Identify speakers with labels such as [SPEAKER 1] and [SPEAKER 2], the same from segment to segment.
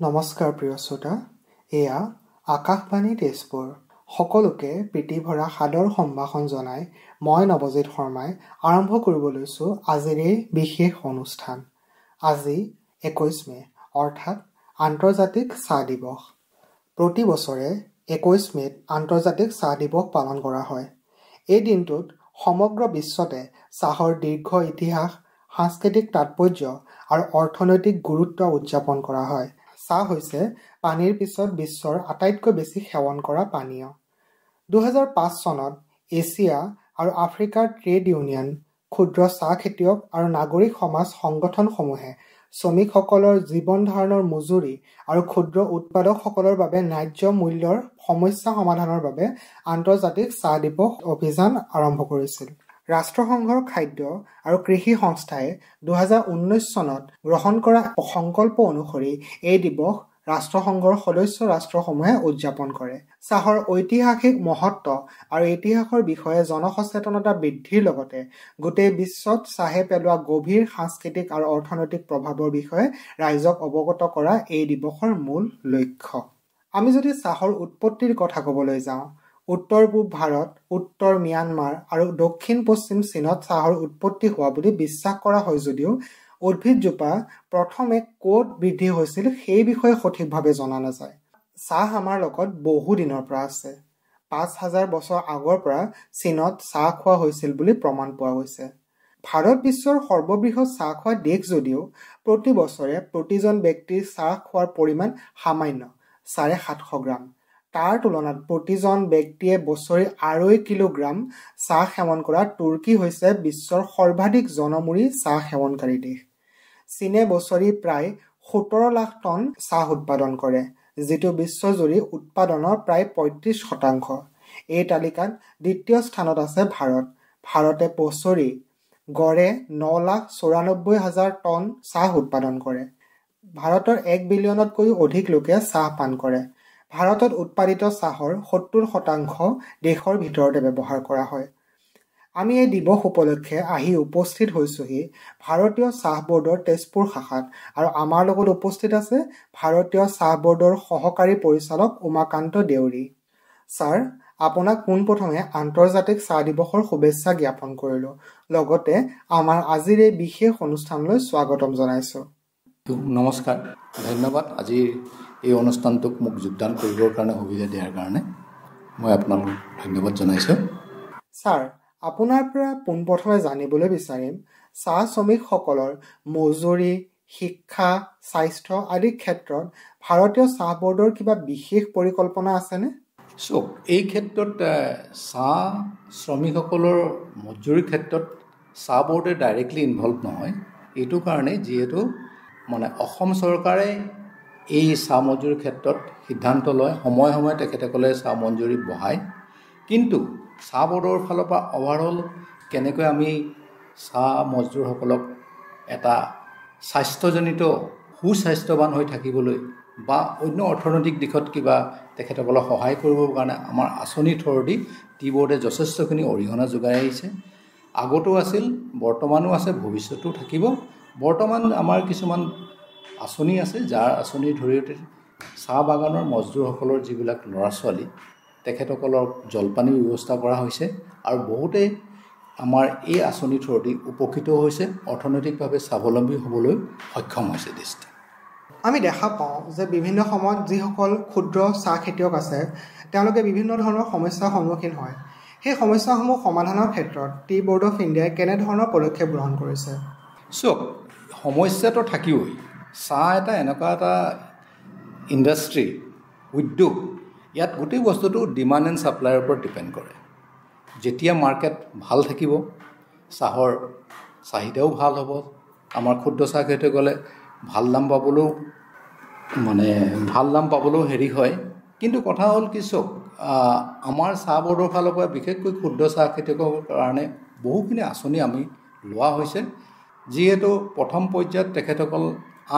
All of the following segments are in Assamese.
[SPEAKER 1] নমস্কাৰ প্ৰিয় শ্ৰোতা, এয়া আকাশবাণী তেজপুৰ। সকলোকে প্ৰীতিভৰা সাদৰ সম্ভাষণ জনাই মই নৱজিৎ শৰ্মাই আৰম্ভ কৰিব লৈছোঁ আজিৰ এই বিশেষ অনুষ্ঠান। আজি 21 মে, অৰ্থাৎ আন্তৰ্জাতিক চাহ দিৱস। প্ৰতি বছৰে 21 মেত আন্তৰ্জাতিক চাহ দিৱস পালন কৰা হয়। এই দিনটোত সমগ্ৰ বিশ্বতে চাহৰ দীৰ্ঘ ইতিহাস, সাংস্কৃতিক তাৎপৰ্য আৰু অৰ্থনৈতিক গুৰুত্ব উদযাপন কৰা হয়। চাহ হৈছে পানীৰ পিছত বিশ্বৰ আটাইতকৈ বেছি সেৱন কৰা পানীয়। 2005 চনত এছিয়া আৰু আফ্ৰিকাৰ ট্ৰেড ইউনিয়ন, ক্ষুদ্ৰ চাহ খেতিয়ক আৰু নাগৰিক সমাজ সংগঠনসমূহে শ্ৰমিকসকলৰ জীৱন ধাৰণৰ মজুৰি আৰু ক্ষুদ্ৰ উৎপাদকসকলৰ বাবে ন্যায্য মূল্যৰ সমস্যা সমাধানৰ বাবে আন্তৰ্জাতিক চাহ দিৱস অভিযান আৰম্ভ কৰিছিল। ৰাষ্ট্ৰসংঘৰ খাদ্য আৰু কৃষি সংস্থাই 2019 চনত গ্ৰহণ কৰা সংকল্প অনুসৰি এই দিৱস ৰাষ্ট্ৰসংঘৰ সদস্য ৰাষ্ট্ৰসমূহে উদযাপন কৰে। চাহৰ ঐতিহাসিক মহত্ব আৰু ইতিহাসৰ বিষয়ে জনসচেতনতা বৃদ্ধিৰ লগতে গোটেই বিশ্বত চাহে পেলোৱা গভীৰ সাংস্কৃতিক আৰু অৰ্থনৈতিক প্ৰভাৱৰ বিষয়ে ৰাইজক অৱগত কৰা এই দিৱসৰ মূল লক্ষ্য। আমি যদি চাহৰ উৎপত্তিৰ কথা ক'বলৈ যাওঁ, উত্তৰ পূব ভাৰত, উত্তৰ ম্যানমাৰ আৰু দক্ষিণ পশ্চিম চীনত চাহৰ উৎপত্তি হোৱা বুলি বিশ্বাস কৰা হয় যদিও উদ্ভিদজোপা প্ৰথমে ক'ত বৃদ্ধি হৈছিল সেই বিষয়ে সঠিকভাৱে জনা নাযায়। চাহ আমাৰ লগত বহু দিনৰ পৰা আছে। 5000 বছৰ আগৰ পৰা চীনত চাহ খোৱা হৈছিল বুলি প্ৰমাণ পোৱা গৈছে। ভাৰত বিশ্বৰ সৰ্ববৃহৎ চাহ খোৱা দেশ যদিও প্ৰতি বছৰে প্ৰতিজন ব্যক্তিৰ চাহ খোৱাৰ পৰিমাণ সামান্য 750 গ্ৰাম। তাৰ তুলনাত প্ৰতিজন ব্যক্তিয়ে বছৰি 2.5 কিলোগ্ৰাম চাহ সেৱন কৰা তুৰ্কী হৈছে বিশ্বৰ সৰ্বাধিক জনমূৰি চাহ সেৱনকাৰী দেশ। চীনে বছৰি প্ৰায় 17 লাখ টন চাহ উৎপাদন কৰে, যিটো বিশ্বজুৰি উৎপাদনৰ প্ৰায় 35%। এই তালিকাত দ্বিতীয় স্থানত আছে ভাৰত। ভাৰতে বছৰি গড়ে 9,94,000 টন চাহ উৎপাদন কৰে। ভাৰতৰ 1 বিলিয়নতকৈও অধিক লোকে চাহ পান কৰে। ভাৰতত উৎপাদিত চাহৰ 70% দেশৰ ভিতৰতে ব্যৱহাৰ কৰা হয়। আমি এই দিৱস উপলক্ষে আহি উপস্থিত হৈছোহি ভাৰতীয় চাহ বৰ্ডৰ তেজপুৰ শাখাত আৰু আমাৰ লগত উপস্থিত আছে ভাৰতীয় চাহ বৰ্ডৰ সহকাৰী পৰিচালক উমাকান্ত দেউৰী। ছাৰ, আপোনাক পোনপ্ৰথমে আন্তৰ্জাতিক চাহ দিৱসৰ শুভেচ্ছা জ্ঞাপন কৰিলোঁ। লগতে আমাৰ আজিৰ এই বিশেষ অনুষ্ঠানলৈ স্বাগতম জনাইছোঁ।
[SPEAKER 2] নমস্কাৰ, ধন্যবাদ। আজিৰ এই অনুষ্ঠানটোক মোক যোগদান কৰিবৰ কাৰণে সুবিধা দিয়াৰ কাৰণে মই আপোনালোক ধন্যবাদ জনাইছোঁ।
[SPEAKER 1] ছাৰ, আপোনাৰ পৰা পোনপ্ৰথমে জানিবলৈ বিচাৰিম চাহ শ্ৰমিকসকলৰ মজুৰি, শিক্ষা, স্বাস্থ্য আদিৰ ক্ষেত্ৰত ভাৰতীয় চাহ বৰ্ডৰ কিবা বিশেষ পৰিকল্পনা আছেনে?
[SPEAKER 2] এই ক্ষেত্ৰত চাহ শ্ৰমিকসকলৰ মজুৰিৰ ক্ষেত্ৰত চাহ বৰ্ডে ডাইৰেক্টলি ইনভলভ নহয়। এইটো কাৰণে যিহেতু অসম চৰকাৰে এই চাহ মজুৰিৰ ক্ষেত্ৰত সিদ্ধান্ত লয়, সময়ে সময়ে তেখেতসকলে চাহ মজুৰি বঢ়ায়। কিন্তু চাহ বৰ্ডৰ ফালৰ পৰা অভাৰঅল কেনেকৈ আমি চাহ মজদুৰসকলক এটা স্বাস্থ্যজনিত সুস্বাস্থ্যৱান হৈ থাকিবলৈ বা অন্য অৰ্থনৈতিক দিশত কিবা তেখেতসকলক সহায় কৰিবৰ কাৰণে আমাৰ আঁচনি থ্ৰুদি টি বৰ্ডে যথেষ্টখিনি অৰিহণা যোগাই আহিছে। আগতো আছিল, বৰ্তমানো আছে, ভৱিষ্যতেও থাকিব। বৰ্তমান আমাৰ কিছুমান আঁচনি আছে, যাৰ আঁচনিৰ জৰিয়তে চাহ বাগানৰ মজদুৰসকলৰ যিবিলাক ল'ৰা ছোৱালী তেখেতসকলৰ জলপানীৰ ব্যৱস্থা কৰা হৈছে আৰু বহুতে আমাৰ এই আঁচনিৰ থ্ৰুদি উপকৃত হৈছে, অৰ্থনৈতিকভাৱে স্বাৱলম্বী হ'বলৈ সক্ষম হৈছে দেশটো।
[SPEAKER 1] আমি দেখা পাওঁ যে বিভিন্ন সময়ত যিসকল ক্ষুদ্ৰ চাহ খেতিয়ক আছে তেওঁলোকে বিভিন্ন ধৰণৰ সমস্যাৰ সন্মুখীন হয়। সেই সমস্যাসমূহ সমাধানৰ ক্ষেত্ৰত টি বৰ্ড অফ ইণ্ডিয়াই কেনেধৰণৰ পদক্ষেপ গ্ৰহণ কৰিছে?
[SPEAKER 2] সমস্যাটো থাকিবই। চাহ এটা এনেকুৱা এটা ইণ্ডাষ্ট্ৰী, উদ্যোগ, ইয়াত গোটেই বস্তুটো ডিমাণ্ড এণ্ড ছাপ্লাইৰ ওপৰত ডিপেণ্ড কৰে। যেতিয়া মাৰ্কেট ভাল থাকিব, চাহৰ চাহিদাও ভাল হ'ব, আমাৰ ক্ষুদ্ৰ চাহ খেতিয়সকলে ভাল দাম পাবলৈও হেৰি হয়। কিন্তু কথা হ'ল কি, আমাৰ চাহ বৰ্ডৰ ফালৰ পৰা বিশেষকৈ ক্ষুদ্ৰ চাহ খেতিয়কৰ কাৰণে বহুখিনি আঁচনি আমি লোৱা হৈছে। যিহেতু প্ৰথম পৰ্যায়ত তেখেতসকল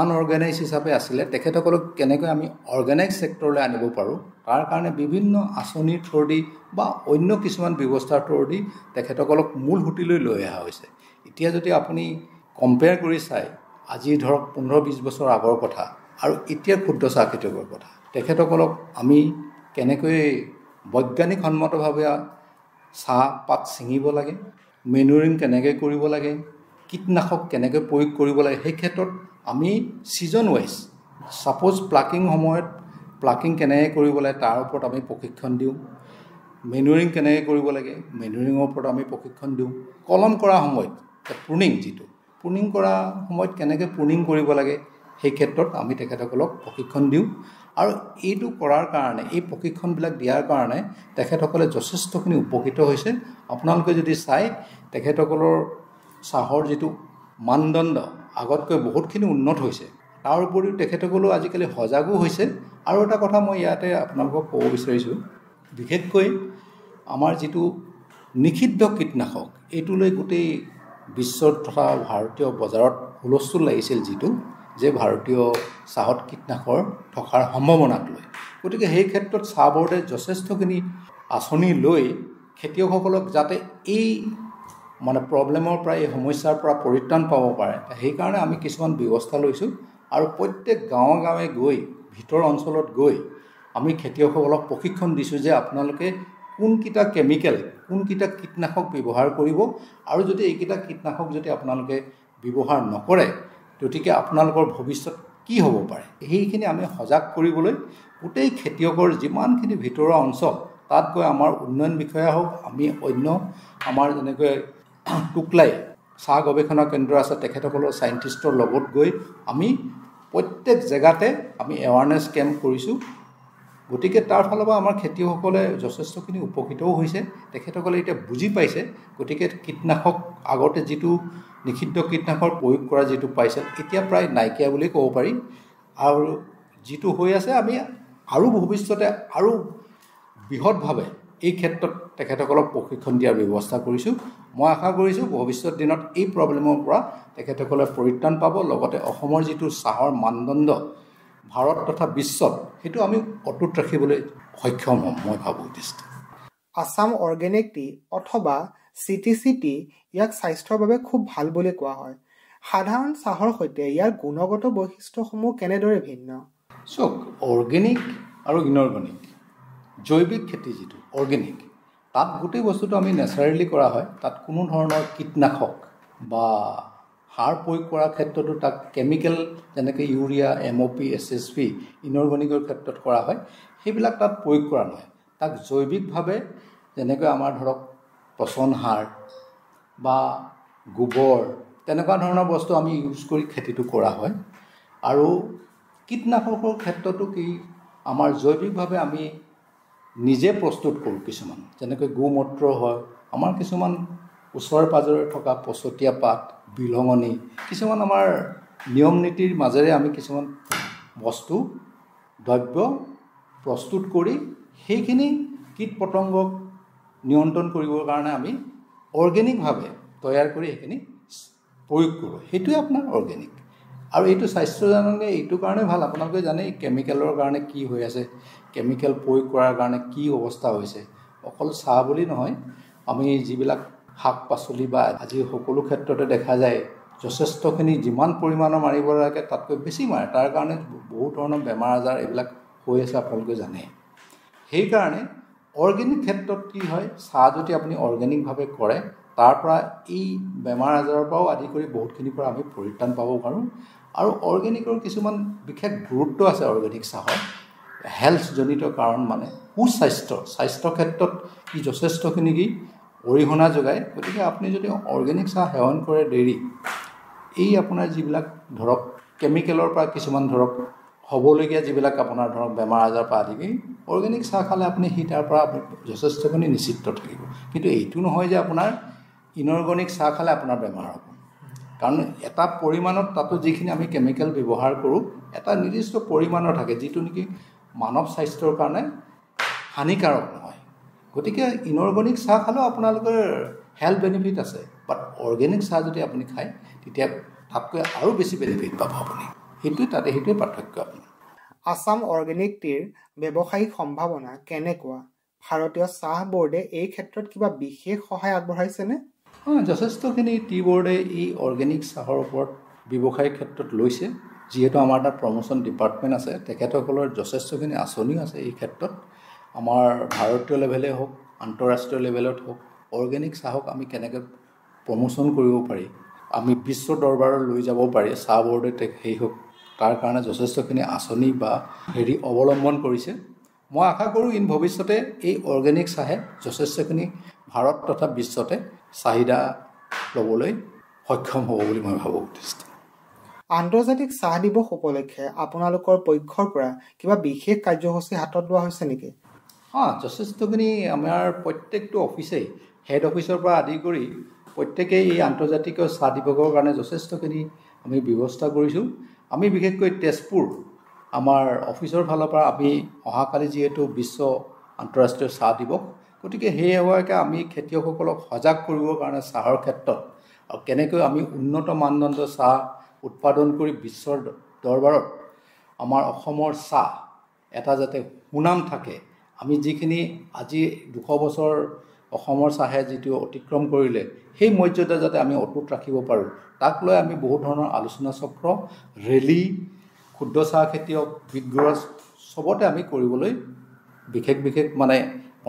[SPEAKER 2] আনঅৰ্গেনাইজ হিচাপে আছিলে, তেখেতসকলক কেনেকৈ আমি অৰ্গেনাইজ ছেক্টৰলৈ আনিব পাৰোঁ তাৰ কাৰণে বিভিন্ন আঁচনিৰ থ্ৰুদি বা অন্য কিছুমান ব্যৱস্থাৰ থ্ৰুদি তেখেতসকলক মূল সুঁতিলৈ লৈ অহা হৈছে। এতিয়া যদি আপুনি কম্পেয়াৰ কৰি চাই, আজি ধৰক 15-20 বছৰ আগৰ কথা আৰু এতিয়া ক্ষুদ্ৰ চাহ খেতিয়কৰ কথা। তেখেতসকলক আমি কেনেকৈ বৈজ্ঞানিকসন্মতভাৱে চাহপাত ছিঙিব লাগে, মেনুৰিং কেনেকৈ কৰিব লাগে, কীটনাশক কেনেকৈ প্ৰয়োগ কৰিব লাগে, সেই ক্ষেত্ৰত আমি ছিজন ৱাইজ ছাপ'জ প্লাকিং সময়ত প্লাকিং কেনেকৈ কৰিব লাগে তাৰ ওপৰত আমি প্ৰশিক্ষণ দিওঁ, মেনুৰিং কেনেকৈ কৰিব লাগে মেনুৰিঙৰ ওপৰত আমি প্ৰশিক্ষণ দিওঁ, কলম কৰা সময়ত প্ৰুনিং কৰা সময়ত কেনেকৈ প্ৰুনিং কৰিব লাগে সেই ক্ষেত্ৰত আমি তেখেতসকলক প্ৰশিক্ষণ দিওঁ। আৰু এইটো কৰাৰ কাৰণে, এই প্ৰশিক্ষণবিলাক দিয়াৰ কাৰণে তেখেতসকলে যথেষ্টখিনি উপকৃত হৈছে। আপোনালোকে যদি চাই তেখেতসকলৰ চাহৰ যিটো মানদণ্ড আগতকৈ বহুতখিনি উন্নত হৈছে। তাৰ উপৰিও তেখেতসকলেও আজিকালি সজাগো হৈছে। আৰু এটা কথা মই ইয়াতে আপোনালোকক ক'ব বিচাৰিছোঁ, বিশেষকৈ আমাৰ যিটো নিষিদ্ধ কীটনাশক, এইটো লৈ গোটেই বিশ্বৰ তথা ভাৰতীয় বজাৰত হুলস্থুল লাগিছিল, যিটো যে ভাৰতীয় চাহত কীটনাশকৰ থকাৰ সম্ভাৱনাক লৈ। গতিকে সেই ক্ষেত্ৰত চাহ বৰ্ডে যথেষ্টখিনি আঁচনি লৈ খেতিয়কসকলক যাতে এই প্ৰব্লেমৰ পৰা, এই সমস্যাৰ পৰা পৰিত্ৰাণ পাব পাৰে, সেইকাৰণে আমি কিছুমান ব্যৱস্থা লৈছোঁ। আৰু প্ৰত্যেক গাঁৱে গাঁৱে গৈ, ভিতৰ অঞ্চলত গৈ আমি খেতিয়কসকলক প্ৰশিক্ষণ দিছোঁ যে আপোনালোকে কোনকেইটা কেমিকেল, কোনকেইটা কীটনাশক ব্যৱহাৰ কৰিব, আৰু যদি এইকেইটা কীটনাশক যদি আপোনালোকে ব্যৱহাৰ নকৰে গতিকে আপোনালোকৰ ভৱিষ্যত কি হ'ব পাৰে, সেইখিনি আমি সজাগ কৰিবলৈ গোটেই খেতিয়কৰ যিমানখিনি ভিতৰুৱা অঞ্চল তাত গৈ আমাৰ উন্নয়ন বিষয়া হওক, আমি অন্য আমাৰ যেনেকৈ টুকলাই চাহ গৱেষণা কেন্দ্ৰ আছে তেখেতসকলৰ চাইণ্টিষ্টৰ লগত গৈ আমি প্ৰত্যেক জেগাতে আমি এৱাৰনেছ কেম্প কৰিছোঁ। গতিকে তাৰ ফালৰ পৰা আমাৰ খেতিয়কসকলে যথেষ্টখিনি উপকৃতও হৈছে। তেখেতসকলে এতিয়া বুজি পাইছে। গতিকে কীটনাশক আগতে যিটো নিষিদ্ধ কীটনাশকৰ প্ৰয়োগ কৰা যিটো পাইছিল, এতিয়া প্ৰায় নাইকিয়া বুলি ক'ব পাৰি। আৰু যিটো হৈ আছে আমি আৰু ভৱিষ্যতে আৰু বৃহৎভাৱে এই ক্ষেত্ৰত তেখেতসকলক প্ৰশিক্ষণ দিয়াৰ ব্যৱস্থা কৰিছোঁ। মই আশা কৰিছোঁ ভৱিষ্যত দিনত এই প্ৰব্লেমৰ পৰা তেখেতসকলে পৰিত্ৰাণ পাব, লগতে অসমৰ যিটো চাহৰ মানদণ্ড ভাৰত তথা বিশ্বত সেইটো আমি অটুট ৰাখিবলৈ সক্ষম হ'ম, মই ভাবোঁ।
[SPEAKER 1] আছাম অৰ্গেনিক টি অথবা CTC টি ইয়াক স্বাস্থ্যৰ বাবে খুব ভাল বুলি কোৱা হয়। সাধাৰণ চাহৰ সৈতে ইয়াৰ গুণগত বৈশিষ্ট্যসমূহ কেনেদৰে ভিন্ন?
[SPEAKER 2] চাওক, অৰ্গেনিক আৰু ইনঅৰ্গেনিক, জৈৱিক খেতি যিটো অৰ্গেনিক, তাত গোটেই বস্তুটো আমি নেচাৰেলি কৰা হয়। তাত কোনো ধৰণৰ কীটনাশক বা সাৰ প্ৰয়োগ কৰাৰ ক্ষেত্ৰতো তাক কেমিকেল যেনেকৈ ইউৰিয়া, MOP, SSP ইনঅৰ্গেনিকৰ ক্ষেত্ৰত কৰা হয়, সেইবিলাক তাত প্ৰয়োগ কৰা নহয়। তাক জৈৱিকভাৱে যেনেকৈ আমাৰ ধৰক পচন সাৰ বা গোবৰ তেনেকুৱা ধৰণৰ বস্তু আমি ইউজ কৰি খেতিটো কৰা হয়। আৰু কীটনাশকৰ ক্ষেত্ৰতো কি, আমাৰ জৈৱিকভাৱে আমি নিজে প্ৰস্তুত কৰোঁ। কিছুমান যেনেকৈ গোমূত্ৰ হয়, আমাৰ কিছুমান ওচৰে পাঁজৰে থকা পচতীয়া পাত, বিলঙনি, কিছুমান আমাৰ নিয়ম নীতিৰ মাজেৰে আমি কিছুমান বস্তু দ্ৰব্য প্ৰস্তুত কৰি সেইখিনি কীট পতংগক নিয়ন্ত্ৰণ কৰিবৰ কাৰণে আমি অৰ্গেনিকভাৱে তৈয়াৰ কৰি সেইখিনি প্ৰয়োগ কৰোঁ। সেইটোৱে আপোনাৰ অৰ্গেনিক। আৰু এইটো স্বাস্থ্যজনকে এইটো কাৰণে ভাল, আপোনালোকে জানে কেমিকেলৰ কাৰণে কি হৈ আছে, কেমিকেল প্ৰয়োগ কৰাৰ কাৰণে কি অৱস্থা হৈছে। অকল চাহ বুলি নহয়, আমি যিবিলাক শাক পাচলি বা আজি সকলো ক্ষেত্ৰতে দেখা যায় যথেষ্টখিনি যিমান পৰিমাণৰ মাৰিব লাগে তাতকৈ বেছি মাৰে। তাৰ কাৰণে বহুত ধৰণৰ বেমাৰ আজাৰ এইবিলাক হৈ আছে, আপোনালোকে জানে। সেইকাৰণে অৰ্গেনিক ক্ষেত্ৰত কি হয়, চাহ যদি আপুনি অৰ্গেনিকভাৱে কৰে তাৰ পৰা এই বেমাৰ আজাৰৰ পৰাও আদি কৰি বহুতখিনিৰ পৰা আমি পৰিত্ৰাণ পাব পাৰোঁ। আৰু অৰ্গেনিকৰ কিছুমান বিশেষ গুৰুত্ব আছে অৰ্গেনিক চাহৰ, হেল্থজনিত কাৰণ, স্বাস্থ্যৰ ক্ষেত্ৰত ই যথেষ্টখিনি কি অৰিহণা যোগায়। গতিকে আপুনি যদি অৰ্গেনিক চাহ সেৱন কৰে ডেইলি, এই আপোনাৰ যিবিলাক ধৰক কেমিকেলৰ পৰা কিছুমান ধৰক হ'বলগীয়া যিবিলাক আপোনাৰ ধৰক বেমাৰ আজাৰ পৰা আদি কৰি অৰ্গেনিক চাহ খালে আপুনি তাৰ পৰা যথেষ্টখিনি নিশ্চিত থাকিব। কিন্তু এইটো নহয় যে আপোনাৰ ইনঅৰ্গেনিক চাহ খালে আপোনাৰ বেমাৰ হ'ব। কাৰণ এটা পৰিমাণত তাতো যিখিনি আমি কেমিকেল ব্যৱহাৰ কৰোঁ এটা নিৰ্দিষ্ট পৰিমাণৰ থাকে, যিটো নেকি মানৱ স্বাস্থ্যৰ কাৰণে হানিকাৰক নহয়। গতিকে ইনঅৰ্গেনিক চাহ খালেও আপোনালোকৰ হেল্থ বেনিফিট আছে, বাট অৰ্গেনিক চাহ যদি আপুনি খায় তেতিয়া তাতকৈ আৰু বেছি বেনিফিট পাব আপুনি। সেইটোৱে পাৰ্থক্য আপোনাৰ।
[SPEAKER 1] আছাম অৰ্গেনিক টিৰ ব্যৱসায়িক সম্ভাৱনা কেনেকুৱা? ভাৰতীয় চাহ বৰ্ডে এই ক্ষেত্ৰত কিবা বিশেষ সহায় আগবঢ়াইছেনে?
[SPEAKER 2] যথেষ্টখিনি টি বৰ্ডে এই অৰ্গেনিক চাহৰ ওপৰত ব্যৱসায়িক ক্ষেত্ৰত লৈছে। যিহেতু আমাৰ তাত প্ৰমোশ্যন ডিপাৰ্টমেণ্ট আছে, তেখেতসকলৰ যথেষ্টখিনি আঁচনিও আছে এই ক্ষেত্ৰত। আমাৰ ভাৰতীয় লেভেলেই হওক, আন্তঃৰাষ্ট্ৰীয় লেভেলত হওক, অৰ্গেনিক চাহক আমি কেনেকৈ প্ৰমোশ্যন কৰিব পাৰি, আমি বিশ্ব দৰবাৰত লৈ যাব পাৰি, চাহ বৰ্ডে সেই হওক, তাৰ কাৰণে যথেষ্টখিনি আঁচনি বা অৱলম্বন কৰিছে। মই আশা কৰোঁ ইন ভৱিষ্যতে এই অৰ্গেনিক চাহে যথেষ্টখিনি ভাৰত তথা বিশ্বতে চাহিদা ল'বলৈ সক্ষম হ'ব বুলি মই ভাবোঁ।
[SPEAKER 1] আন্তৰ্জাতিক চাহ দিৱস উপলক্ষে আপোনালোকৰ পক্ষৰ পৰা কিবা বিশেষ কাৰ্যসূচী হাতত লোৱা হৈছে নেকি?
[SPEAKER 2] যথেষ্টখিনি আমাৰ প্ৰত্যেকটো অফিচেই, হেড অফিচৰ পৰা আদি কৰি প্ৰত্যেকেই এই আন্তৰ্জাতিক চাহ দিৱসৰ কাৰণে যথেষ্টখিনি আমি ব্যৱস্থা কৰিছোঁ। আমি বিশেষকৈ তেজপুৰ আমাৰ অফিচৰ ফালৰ পৰা আমি অহাকালি যিহেতু বিশ্ব আন্তঃৰাষ্ট্ৰীয় চাহ দিৱস, গতিকে সেয়াকে আমি খেতিয়কসকলক সজাগ কৰিবৰ কাৰণে চাহৰ ক্ষেত্ৰত আৰু কেনেকৈ আমি উন্নত মানদণ্ডৰ চাহ উৎপাদন কৰি বিশ্বৰ দৰবাৰত আমাৰ অসমৰ চাহ এটা যাতে সুনাম থাকে, আমি যিখিনি আজি 200 বছৰ অসমৰ চাহে যিটো অতিক্ৰম কৰিলে, সেই মৰ্যাদা যাতে আমি অটুট ৰাখিব পাৰোঁ, তাক লৈ আমি বহু ধৰণৰ আলোচনা চক্ৰ, ৰেলী, ক্ষুদ্ৰ চাহ খেতিয়ক, বিদ্ৰোহ চবতে আমি কৰিবলৈ বিশেষ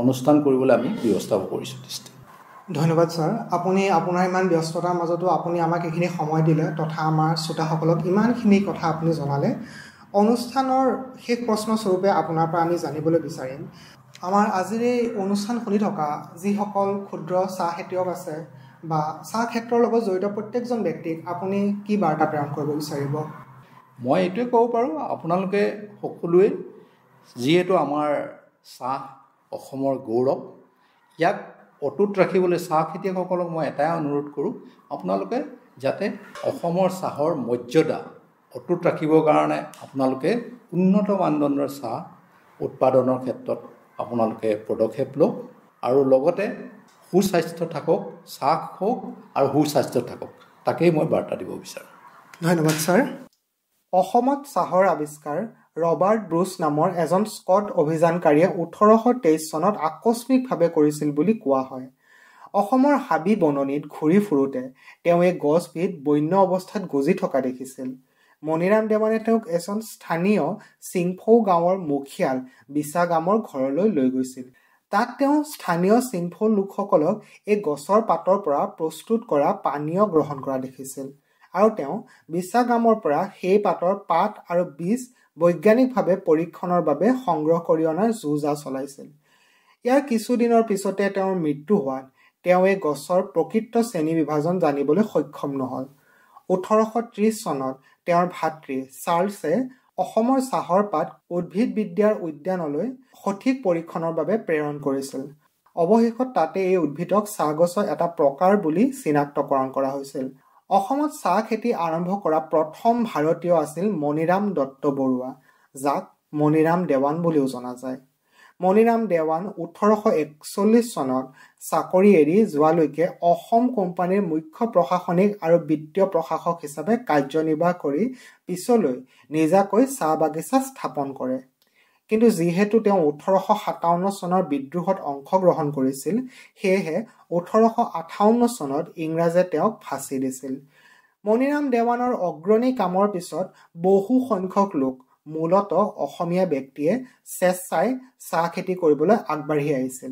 [SPEAKER 2] অনুষ্ঠান কৰিবলৈ আমি ব্যৱস্থা কৰিছোঁ।
[SPEAKER 1] ধন্যবাদ ছাৰ, আপুনি আপোনাৰ ইমান ব্যস্ততাৰ মাজতো আপুনি আমাক এইখিনি সময় দিলে তথা আমাৰ শ্ৰোতাসকলক ইমানখিনি কথা আপুনি জনালে। অনুষ্ঠানৰ শেষ প্ৰশ্নস্বৰূপে আপোনাৰ পৰা আমি জানিবলৈ বিচাৰিম, আমাৰ আজিৰ এই অনুষ্ঠান শুনি থকা যিসকল ক্ষুদ্ৰ চাহ খেতিয়ক আছে বা চাহ ক্ষেত্ৰৰ লগত জড়িত প্ৰত্যেকজন ব্যক্তিক আপুনি কি বাৰ্তা প্ৰেৰণ কৰিব বিচাৰিব?
[SPEAKER 2] মই এইটোৱে ক'ব পাৰোঁ, আপোনালোকে সকলোৱে যিহেতু আমাৰ চাহ অসমৰ গৌৰৱ, ইয়াক অটুট ৰাখিবলৈ চাহ খেতিয়কসকলক মই এটাই অনুৰোধ কৰোঁ, আপোনালোকে যাতে অসমৰ চাহৰ মৰ্যাদা অটুট ৰাখিবৰ কাৰণে আপোনালোকে উন্নত মানদণ্ডৰ চাহ উৎপাদনৰ ক্ষেত্ৰত আপোনালোকে পদক্ষেপ লওক আৰু লগতে সুস্বাস্থ্য থাকক, চাহ হওক আৰু সুস্বাস্থ্য থাকক, তাকেই মই বাৰ্তা দিব বিচাৰোঁ।
[SPEAKER 1] ধন্যবাদ ছাৰ। অসমত চাহৰ আৱিষ্কাৰ ৰবাৰ্ট ব্ৰুচ নামৰ এজন স্কট অভিযানকাৰীয়ে 1823 চনত আকস্মিকভাৱে কৰিছিল বুলি কোৱা হয়। অসমৰ হাবি বননিত ঘূৰি ফুৰোতে তেওঁ এই গছবিধ বন্য অৱস্থাত গজি থকা দেখিছিল। মণিৰাম দেৱানে তেওঁক এজন স্থানীয় চিংফৌ গাঁৱৰ মুখিয়াল বিছা গামৰ ঘৰলৈ লৈ গৈছিল। তাত তেওঁ স্থানীয় চিংফৌ লোকসকলক এই গছৰ পাতৰ পৰা প্ৰস্তুত কৰা পানীয় গ্ৰহণ কৰা দেখিছিল আৰু তেওঁ বিছা গামৰ পৰা সেই পাতৰ পাত আৰু বীজ বৈজ্ঞানিকভাৱে পৰীক্ষণৰ বাবে সংগ্ৰহ কৰি অনাৰ যো-জা চলাইছিল। ইয়াৰ কিছুদিনৰ পিছতে তেওঁৰ মৃত্যু হোৱাত তেওঁ এই গছৰ প্ৰকৃত শ্ৰেণী বিভাজন জানিবলৈ সক্ষম নহল। 1830 চনত তেওঁৰ ভাতৃ চাৰ্লছে অসমৰ চাহৰ পাত উদ্ভিদবিদ্যাৰ উদ্যানলৈ সঠিক পৰীক্ষণৰ বাবে প্ৰেৰণ কৰিছিল। অৱশেষত তাতে এই উদ্ভিদক চাহ গছৰ এটা প্ৰকাৰ বুলি চিনাক্তকৰণ কৰা হৈছিল। অসমত চাহ খেতি আৰম্ভ কৰা প্ৰথম ভাৰতীয় আছিল মণিৰাম দত্ত বৰুৱা, যাক মণিৰাম দেৱান বুলিও জনা যায়। মণিৰাম দেৱান 1841 চনত চাকৰি এৰি যোৱালৈকে অসম কোম্পানীৰ মুখ্য প্ৰশাসনিক আৰু বিত্তীয় প্ৰশাসক হিচাপে কাৰ্যনিৰ্বাহ কৰি পিছলৈ নিজাকৈ চাহ বাগিচা স্থাপন কৰে। কিন্তু যিহেতু তেওঁ 1857 চনৰ বিদ্ৰোহত অংশগ্ৰহণ কৰিছিল, সেয়েহে 1858 চনত ইংৰাজে তেওঁক ফাঁচি দিছিল। মণিৰাম দেৱানৰ অগ্ৰণী কামৰ পিছত বহু সংখ্যক লোক, মূলতঃ অসমীয়া ব্যক্তিয়ে স্বেচ্ছাই চাহ খেতি কৰিবলৈ আগবাঢ়ি আহিছিল।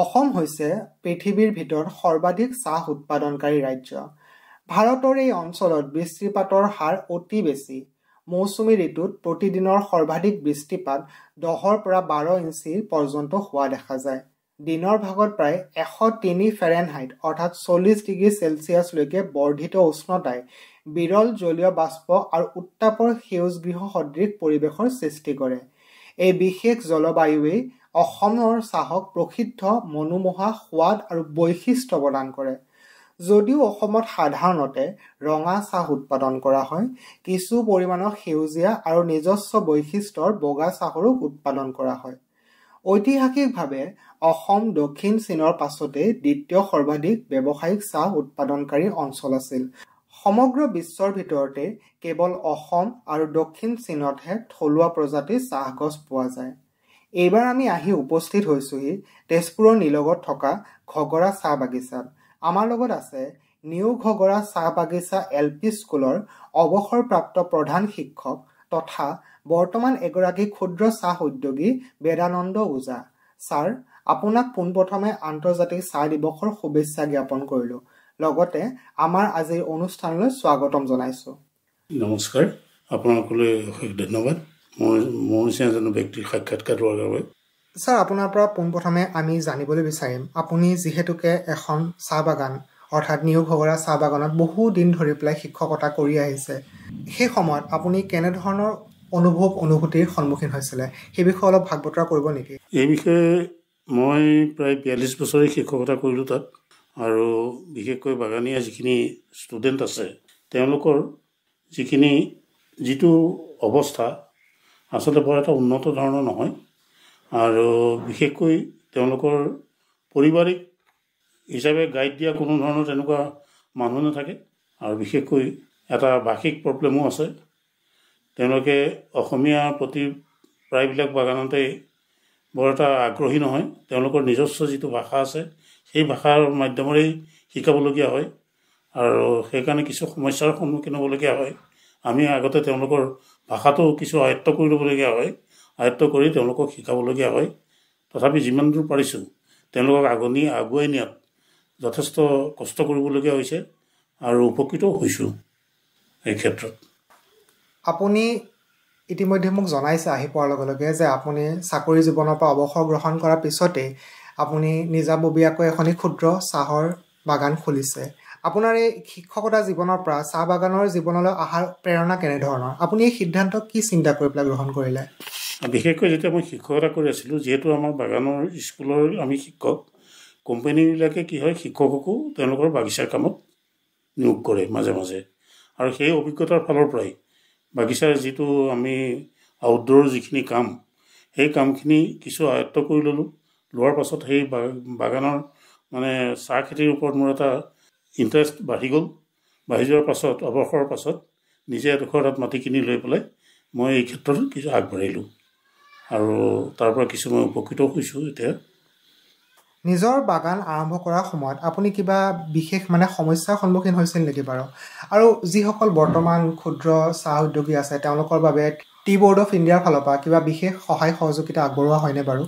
[SPEAKER 1] অসম হৈছে পৃথিৱীৰ ভিতৰত সৰ্বাধিক চাহ উৎপাদনকাৰী ৰাজ্য। ভাৰতৰ এই অঞ্চলত বৃষ্টিপাতৰ হাৰ অতি বেছি। মৌচুমী ঋতুত প্ৰতিদিনৰ সৰ্বাধিক বৃষ্টিপাত 10 পৰা 12 ইঞ্চি পৰ্যন্ত হোৱা দেখা যায়। দিনৰ ভাগত প্ৰায় 103 ফাৰেনহাইট অৰ্থাৎ 40 ডিগ্ৰী চেলছিয়াছলৈকে বৰ্ধিত উষ্ণতাই বিৰল জলীয় বাষ্প আৰু উত্তাপৰ সেউজগৃহ সদৃশ পৰিৱেশৰ সৃষ্টি কৰে। এই বিশেষ জলবায়ুৱেই অসমৰ চাহক প্ৰসিদ্ধ মনোমোহা সোৱাদ আৰু বৈশিষ্ট্য প্ৰদান কৰে। যদিও অসমত সাধাৰণতে ৰঙা চাহ উৎপাদন কৰা হয়, কিছু পৰিমাণৰ সেউজীয়া আৰু নিজস্ব বৈশিষ্ট্যৰ বগা চাহৰো উৎপাদন কৰা হয়। ঐতিহাসিকভাৱে অসম দক্ষিণ চীনৰ পাছতেই দ্বিতীয় সৰ্বাধিক ব্যৱসায়িক চাহ উৎপাদনকাৰী অঞ্চল আছিল। সমগ্ৰ বিশ্বৰ ভিতৰতে কেৱল অসম আৰু দক্ষিণ চীনতহে থলুৱা প্ৰজাতিৰ চাহ গছ পোৱা যায়। এইবাৰ আমি আহি উপস্থিত হৈছোহি তেজপুৰৰ নিলগত থকা ঘগৰা চাহ বাগিচাত। আমাৰ লগত আছে নিউ ঘগৰা চাহ বাগিচা LP স্কুলৰ অৱসৰপ্ৰাপ্ত প্ৰধান শিক্ষক তথা বৰ্তমান এগৰাকী ক্ষুদ্ৰ চাহ উদ্যোগী বেদানন্দ ওজা। ছাৰ, আপোনাক পোনপ্ৰথমে আন্তৰ্জাতিক চাহ দিৱসৰ শুভেচ্ছা জ্ঞাপন কৰিলোঁ। লগতে আমাৰ আজিৰ অনুষ্ঠানলৈ স্বাগতম জনাইছোঁ।
[SPEAKER 3] নমস্কাৰ, আপোনালোকলৈ অশেষ ধন্যবাদ মোৰ নিচিনা এজন ব্যক্তিৰ সাক্ষাৎকাৰ লোৱাৰ বাবে।
[SPEAKER 1] ছাৰ, আপোনাৰ পৰা পোনপ্ৰথমে আমি জানিবলৈ বিচাৰিম, আপুনি যিহেতুকে এখন চাহ বাগান অৰ্থাৎ নিউ ঘগৰা চাহ বাগানত বহু দিন ধৰি পেলাই শিক্ষকতা কৰি আহিছে, সেই সময়ত আপুনি কেনেধৰণৰ অনুভূতিৰ সন্মুখীন হৈছিলে, সেই বিষয়ে অলপ ভাগ বতৰা কৰিব নেকি?
[SPEAKER 3] এই বিষয়ে মই প্ৰায় 42 বছৰে শিক্ষকতা কৰিলোঁ তাত, আৰু বিশেষকৈ বাগানীয়া যিখিনি ষ্টুডেণ্ট আছে তেওঁলোকৰ যিটো অৱস্থা আচলতে বৰ এটা উন্নত ধৰণৰ নহয়, আৰু বিশেষকৈ তেওঁলোকৰ পাৰিবাৰিক হিচাপে গাইড দিয়া কোনো ধৰণৰ তেনেকুৱা মানুহ নাথাকে, আৰু বিশেষকৈ এটা ভাষিক প্ৰব্লেমো আছে। তেওঁলোকে অসমীয়াৰ প্ৰতি প্ৰায়বিলাক বাগানতে বৰ এটা আগ্ৰহী নহয়। তেওঁলোকৰ নিজস্ব যিটো ভাষা আছে সেই ভাষাৰ মাধ্যমেৰেই শিকাবলগীয়া হয়, আৰু সেইকাৰণে কিছু সমস্যাৰ সন্মুখীন হ'বলগীয়া হয়। আমি আগতে তেওঁলোকৰ ভাষাটো কিছু আয়ত্ব কৰি ল'বলগীয়া হয়, আয়ত্ব কৰি তেওঁলোকক শিকাবলগীয়া হয়। তথাপি যিমান দূৰ পাৰিছোঁ তেওঁলোকক আগুৱাই নিয়াত যথেষ্ট কষ্ট কৰিবলগীয়া হৈছে, আৰু উপকৃতও হৈছোঁ এই ক্ষেত্ৰত।
[SPEAKER 1] আপুনি ইতিমধ্যে মোক জনাইছে আহি পোৱাৰ লগে লগে যে আপুনি চাকৰি জীৱনৰ পৰা অৱসৰ গ্ৰহণ কৰাৰ পিছতেই আপুনি নিজাববীয়াকৈ এখনি ক্ষুদ্ৰ চাহৰ বাগান খুলিছে। আপোনাৰ এই শিক্ষকতা জীৱনৰ পৰা চাহ বাগানৰ জীৱনলৈ অহাৰ প্ৰেৰণা কেনেধৰণৰ? আপুনি এই সিদ্ধান্ত কি চিন্তা কৰি পেলাই গ্ৰহণ কৰিলে?
[SPEAKER 3] বিশেষকৈ যেতিয়া মই শিক্ষকতা কৰি আছিলোঁ, যিহেতু আমাৰ বাগানৰ স্কুলৰ আমি শিক্ষক, কোম্পানীবিলাকে কি হয় শিক্ষককো তেওঁলোকৰ বাগিচাৰ কামত নিয়োগ কৰে মাজে মাজে, আৰু সেই অভিজ্ঞতাৰ ফালৰ পৰাই বাগিচাৰ যিটো আমি আউটডোৰৰ যিখিনি কাম, সেই কামখিনি কিছু আয়ত্ব কৰি ল'লোঁ। লোৱাৰ পাছত সেই বাগানৰ চাহ খেতিৰ ওপৰত মোৰ এটা ইণ্টাৰেষ্ট বাঢ়ি গ'ল। বাঢ়ি যোৱাৰ পাছত অৱসৰৰ পাছত নিজে এডোখৰ তাত মাটি কিনি লৈ পেলাই মই এই ক্ষেত্ৰত কিছু আগবাঢ়িলোঁ, আৰু তাৰ পৰা কিছু মই উপকৃত হৈছোঁ। এতিয়া
[SPEAKER 1] নিজৰ বাগান আৰম্ভ কৰাৰ সময়ত আপুনি কিবা বিশেষ সমস্যাৰ সন্মুখীন হৈছিল নেকি বাৰু? আৰু যিসকল বৰ্তমান ক্ষুদ্ৰ চাহ উদ্যোগী আছে তেওঁলোকৰ বাবে টি বোৰ্ড অফ ইণ্ডিয়াৰ ফালৰ পৰা কিবা বিশেষ সহায় সহযোগিতা আগবঢ়োৱা হয়নে বাৰু?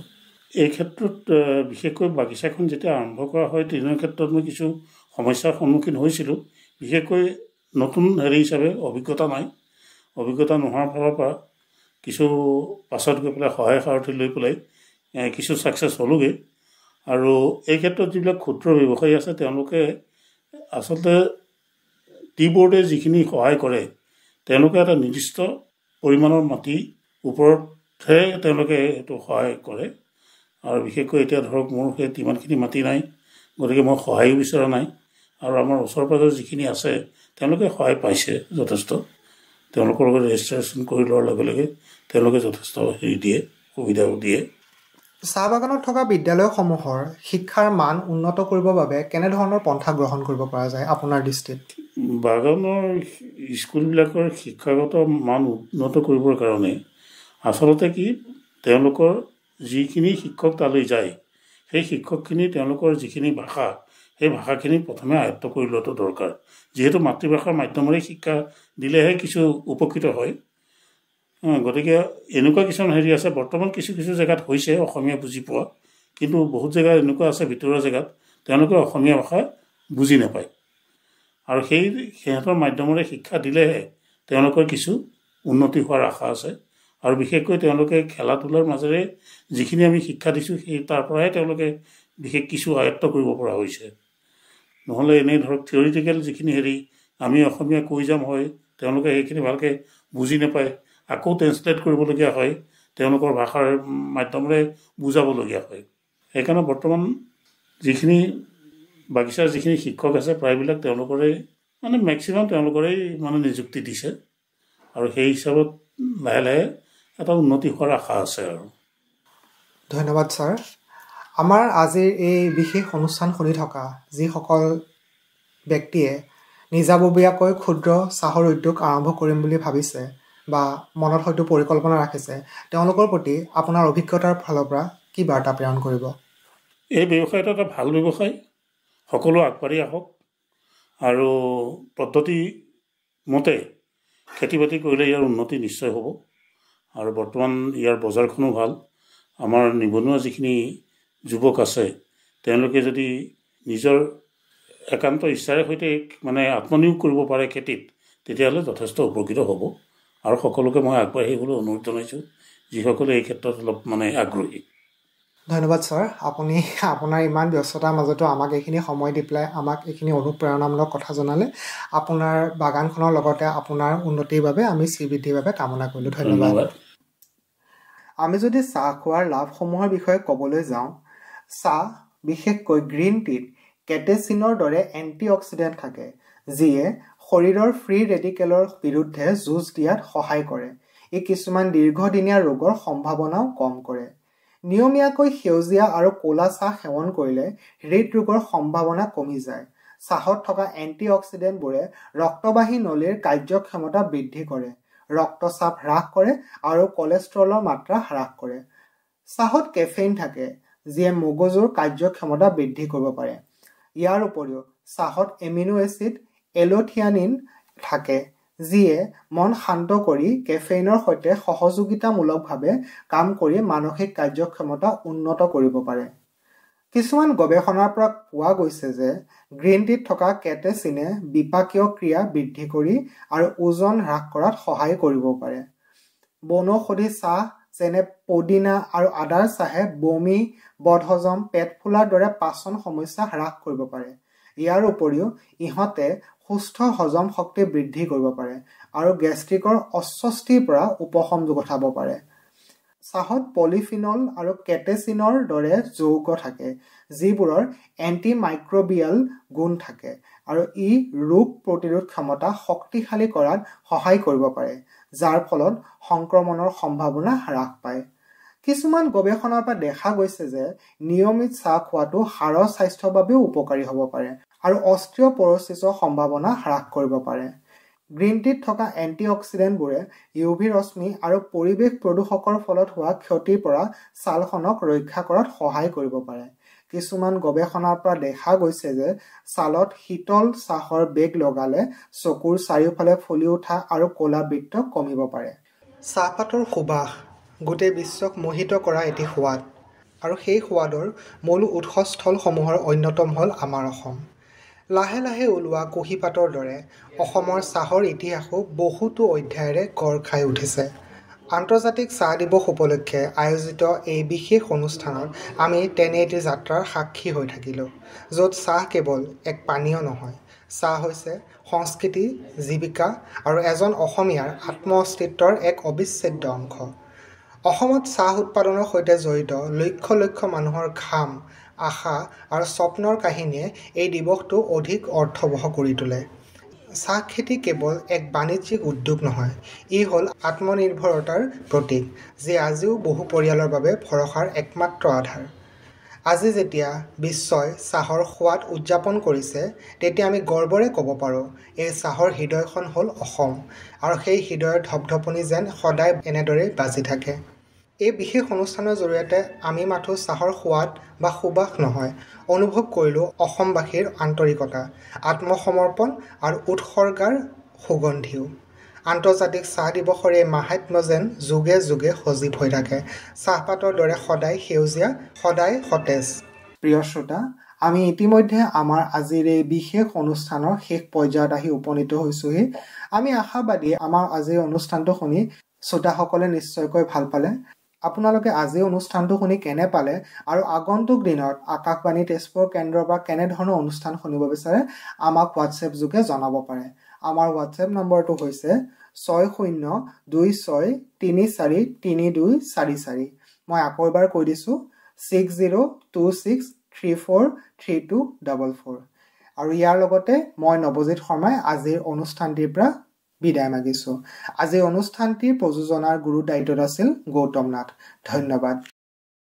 [SPEAKER 3] এই ক্ষেত্ৰত বিশেষকৈ বাগিচাখন যেতিয়া আৰম্ভ কৰা হয় তেনে ক্ষেত্ৰত মই কিছু সমস্যাৰ সন্মুখীন হৈছিলোঁ। বিশেষকৈ নতুন হিচাপে অভিজ্ঞতা নাই, অভিজ্ঞতা নোহোৱাৰ ফালৰ পৰা কিছু পাছত গৈ পেলাই সহায় সাৰথি লৈ পেলাই কিছু ছাকচেছ হ'লোগৈ। আৰু এই ক্ষেত্ৰত যিবিলাক ক্ষুদ্ৰ ব্যৱসায়ী আছে তেওঁলোকে আচলতে টি বোৰ্ডে যিখিনি সহায় কৰে, তেওঁলোকে এটা নিৰ্দিষ্ট পৰিমাণৰ মাটিৰ ওপৰতহে তেওঁলোকে এইটো সহায় কৰে, আৰু বিশেষকৈ এতিয়া ধৰক মোৰ সেই ইমানখিনি মাটি নাই, গতিকে মই সহায়ো বিচৰা নাই। আৰু আমাৰ ওচৰ পাজৰ যিখিনি আছে তেওঁলোকে সহায় পাইছে যথেষ্ট। তেওঁলোকৰ লগত ৰেজিষ্ট্ৰেশ্যন কৰি লোৱাৰ লগে লগে তেওঁলোকে যথেষ্ট দিয়ে, সুবিধাও দিয়ে।
[SPEAKER 1] চাহ বাগানত থকা বিদ্যালয়সমূহৰ শিক্ষাৰ মান উন্নত কৰিবৰ বাবে কেনেধৰণৰ পন্থা গ্ৰহণ কৰিব পৰা যায় আপোনাৰ দৃষ্টিত?
[SPEAKER 3] বাগানৰ স্কুলবিলাকৰ শিক্ষাগত মান উন্নত কৰিবৰ কাৰণে আচলতে তেওঁলোকৰ যিখিনি শিক্ষক তালৈ যায় সেই শিক্ষকখিনি তেওঁলোকৰ যিখিনি ভাষা, সেই ভাষাখিনি প্ৰথমে আয়ত্ব কৰি লোৱাটো দৰকাৰ। যিহেতু মাতৃভাষাৰ মাধ্যমেৰে শিক্ষা দিলেহে কিছু উপকৃত হয়। গতিকে এনেকুৱা কিছুমান আছে, বৰ্তমান কিছু জেগাত হৈছে অসমীয়া বুজি পোৱা, কিন্তু বহুত জেগাত এনেকুৱা আছে ভিতৰুৱা জেগাত তেওঁলোকে অসমীয়া ভাষা বুজি নাপায়, আৰু সিহঁতৰ মাধ্যমেৰে শিক্ষা দিলেহে তেওঁলোকৰ কিছু উন্নতি হোৱাৰ আশা আছে। আৰু বিশেষকৈ তেওঁলোকে খেলা ধূলাৰ মাজেৰে যিখিনি আমি শিক্ষা দিছোঁ সেই তাৰ পৰাই তেওঁলোকে বিশেষ কিছু আয়ত্ব কৰিব পৰা হৈছে। নহ'লে এনেই ধৰক থিয়ৰিটিকেল যিখিনি আমি অসমীয়া কৈ যাম হয়, তেওঁলোকে সেইখিনি ভালকৈ বুজি নাপায়, আকৌ ট্ৰেঞ্চলেট কৰিবলগীয়া হয়, তেওঁলোকৰ ভাষাৰ মাধ্যমেৰে বুজাবলগীয়া হয়। সেইকাৰণে বৰ্তমান যিখিনি বাগিচাৰ যিখিনি শিক্ষক আছে প্ৰায়বিলাক তেওঁলোকৰে মেক্সিমাম তেওঁলোকৰেই নিযুক্তি দিছে, আৰু সেই হিচাপত লাহে লাহে এটা উন্নতি হোৱাৰ আশা আছে। আৰু
[SPEAKER 1] ধন্যবাদ ছাৰ। আমাৰ আজিৰ এই বিশেষ অনুষ্ঠান শুনি থকা যিসকল ব্যক্তিয়ে নিজাববীয়াকৈ ক্ষুদ্ৰ চাহৰ উদ্যোগ আৰম্ভ কৰিম বুলি ভাবিছে বা মনত হয়তো পৰিকল্পনা ৰাখিছে, তেওঁলোকৰ প্ৰতি আপোনাৰ অভিজ্ঞতাৰ ফালৰ পৰা কি বাৰ্তা প্ৰেৰণ কৰিব?
[SPEAKER 3] এই ব্যৱসায়টো এটা ভাল ব্যৱসায়, সকলো আগবাঢ়ি আহক, আৰু পদ্ধতি মতে খেতি বাতি কৰিলে ইয়াৰ উন্নতি নিশ্চয় হ'ব আৰু বৰ্তমান ইয়াৰ বজাৰখনো ভাল আমাৰ নিবনুৱা যিখিনি যুৱক আছে তেওঁলোকে যদি নিজৰ একান্ত ইচ্ছাৰে সৈতে মানে আত্মনিয়োগ কৰিব পাৰে খেতিত তেতিয়াহ'লে যথেষ্ট উপকৃত হ'ব আৰু সকলোকে মই আগবাঢ়ি আহিবলৈ অনুৰোধ জনাইছোঁ যিসকলে এই ক্ষেত্ৰত অলপ মানে আগ্ৰহী
[SPEAKER 1] ধন্যবাদ ছাৰ আপুনি আপোনাৰ ইমান ব্যস্ততাৰ মাজতো আমাক এইখিনি সময় দি পেলাই আমাক এইখিনি অনুপ্ৰেৰণামূলক কথা জনালে আপোনাৰ বাগানখনৰ লগতে আপোনাৰ উন্নতিৰ বাবে আমি শ্ৰীবৃদ্ধিৰ বাবে কামনা কৰিলোঁ ধন্যবাদ আমি যদি চাহ খোৱাৰ লাভসমূহৰ বিষয়ে ক'বলৈ যাওঁ চাহ বিশেষকৈ গ্ৰীণ টিত কেটেচিনৰ দৰে এণ্টি অক্সিডেণ্ট থাকে যিয়ে শৰীৰৰ ফ্ৰী ৰেডিকেলৰ বিৰুদ্ধে যুঁজ দিয়াত সহায় কৰে ই কিছুমান দীৰ্ঘদিনীয়া ৰোগৰ সম্ভাৱনাও কম কৰে নিয়মীয়াকৈ সেউজীয়া আৰু ক'লা চাহ সেৱন কৰিলে হৃদৰোগৰ সম্ভাৱনা কমি যায় চাহত থকা এণ্টি অক্সিডেণ্টবোৰে ৰক্তবাহী নলীৰ কাৰ্যক্ষমতা বৃদ্ধি কৰে ৰক্তচাপ হ্ৰাস কৰে আৰু কলেষ্ট্ৰলৰ মাত্ৰা হ্ৰাস কৰে চাহত কেফেইন থাকে যিয়ে মগজুৰ কাৰ্যক্ষমতা বৃদ্ধি কৰিব পাৰে ইয়াৰ উপৰিও চাহত এমিনো এচিড এল'থিয়ানিন থাকে যিয়ে মন শান্ত কৰি কেফেইনৰ সৈতে সহযোগিতামূলকভাৱে কাম কৰি মানসিক কাৰ্যক্ষমতা উন্নত কৰিব পাৰে কিছুমান গৱেষণাৰ পৰা পোৱা গৈছে যে গ্ৰীণ টিত থকা কেটেচিনে বিপাকীয় ক্ৰিয়া বৃদ্ধি কৰি আৰু ওজন হ্ৰাস কৰাত সহায় কৰিব পাৰে বনৌষধি চাহ যেনে পদিনা আৰু আদাৰ চাহে বমি বদহজম পেট ফুলাৰ দৰে পাচন সমস্যা হ্ৰাস কৰিব পাৰে ইয়াৰ উপৰিও ইহঁতে সুস্থ হজম শক্তি বৃদ্ধি কৰিব পাৰে আৰু গেষ্ট্ৰিকৰ অস্বস্তিৰ পৰা উপশম ঘটাব পাৰে চাহত পলিফিনল আৰু কেটেচিনৰ দৰে যৌগ থাকে যিবোৰৰ এণ্টি মাইক্ৰবিয়েল গুণ থাকে আৰু ই ৰোগ প্ৰতিৰোধ ক্ষমতা শক্তিশালী কৰাত সহায় কৰিব পাৰে যাৰ ফলত সংক্ৰমণৰ সম্ভাৱনা হ্ৰাস পায় কিছুমান গৱেষণাৰ পৰা দেখা গৈছে যে নিয়মিত চাহ খোৱাটো হাড়ৰ স্বাস্থ্যৰ বাবেও উপকাৰী হ'ব পাৰে আৰু অস্টিঅ'পৰচিছৰ সম্ভাৱনা হ্ৰাস কৰিব পাৰে গ্ৰীণ টিত থকা এণ্টি অক্সিডেণ্টবোৰে ইউভি ৰশ্মি আৰু পৰিৱেশ প্ৰদূষকৰ ফলত হোৱা ক্ষতিৰ পৰা ছালখনক ৰক্ষা কৰাত সহায় কৰিব পাৰে কিছুমান গৱেষণাৰ পৰা দেখা গৈছে যে ছালত শীতল চাহৰ বেগ লগালে চকুৰ চাৰিওফালে ফুলি উঠা আৰু ক'লা বৃত্ত কমিব পাৰে চাহপাতৰ সুবাস গোটেই বিশ্বক মোহিত কৰা এটি সোৱাদ আৰু সেই সোৱাদৰ মূল উৎসস্থলসমূহৰ অন্যতম হ'ল আমাৰ অসম লাহে লাহে ওলোৱা কুঁহিপাতৰ দৰে অসমৰ চাহৰ ইতিহাসো বহুতো অধ্যায়েৰে গঢ় খাই উঠিছে আন্তৰ্জাতিক চাহ দিৱস উপলক্ষে আয়োজিত এই বিশেষ অনুষ্ঠানত আমি তেনে এটি যাত্ৰাৰ সাক্ষী হৈ থাকিলোঁ য'ত চাহ কেৱল এক পানীয় নহয় চাহ হৈছে সংস্কৃতি জীৱিকা আৰু এজন অসমীয়াৰ আত্ম অস্তিত্বৰ এক অবিচ্ছেদ্য অংশ অসমত চাহ উৎপাদনৰ সৈতে জড়িত লক্ষ লক্ষ মানুহৰ ঘাম আশা আৰু স্বপ্নৰ কাহিনীয়ে এই দিৱসটো অধিক অৰ্থবহ কৰি তোলে চাহ খেতি কেৱল এক বাণিজ্যিক উদ্যোগ নহয় ই হ'ল আত্মনিৰ্ভৰতাৰ প্ৰতীক যি আজিও বহু পৰিয়ালৰ বাবে ভৰসাৰ একমাত্ৰ আধাৰ আজি যেতিয়া বিশ্বই চাহৰ সোৱাদ উদযাপন কৰিছে তেতিয়া আমি গৰ্বৰে ক'ব পাৰোঁ এই চাহৰ হৃদয়খন হ'ল অসম আৰু সেই হৃদয়ৰ ধপধপনি যেন সদায় এনেদৰেই বাজি থাকে এই বিশেষ অনুষ্ঠানৰ জৰিয়তে আমি মাথো চাহৰ সোৱাদ বা সুবাস নহয় অনুভৱ কৰিলোঁ অসমবাসীৰ আন্তৰিকতা আত্মসমৰ্পণ আৰু উৎসৰ্গাৰ সুগন্ধিও আন্তৰ্জাতিক চাহ দিৱসৰ এই মাহাত্ম্য যেন যুগে যুগে সজীৱ হৈ থাকে চাহপাতৰ দৰে সদায় সেউজীয়া সদায় সতেজ প্ৰিয় শ্ৰোতা আমি ইতিমধ্যে আমাৰ আজিৰ এই বিশেষ অনুষ্ঠানৰ শেষ পৰ্যায়ত আহি উপনীত হৈছোহি আমি আশাবাদী আমাৰ আজিৰ অনুষ্ঠানটো শুনি শ্ৰোতাসকলে নিশ্চয়কৈ ভাল পালে আপোনালোকে আজি অনুষ্ঠানটো শুনি কেনে পালে আৰু আগন্তুক দিনত আকাশবাণী তেজপুৰ কেন্দ্ৰৰ পৰা কেনেধৰণৰ অনুষ্ঠান শুনিব বিচাৰে আমাক হোৱাটছএপ যোগে জনাব পাৰে আমাৰ হোৱাটছএপ নম্বৰটো হৈছে 6026343244 মই আকৌ এবাৰ কৈ দিছোঁ 6026343244 আৰু ইয়াৰ লগতে মই নৱজিত শৰ্মাই আজিৰ অনুষ্ঠানটিৰ পৰা বিদায় মাগিছোঁ আজিৰ অনুষ্ঠানটিৰ প্ৰযোজনাৰ গুৰু দায়িত্বত আছিল গৌতম নাথ ধন্যবাদ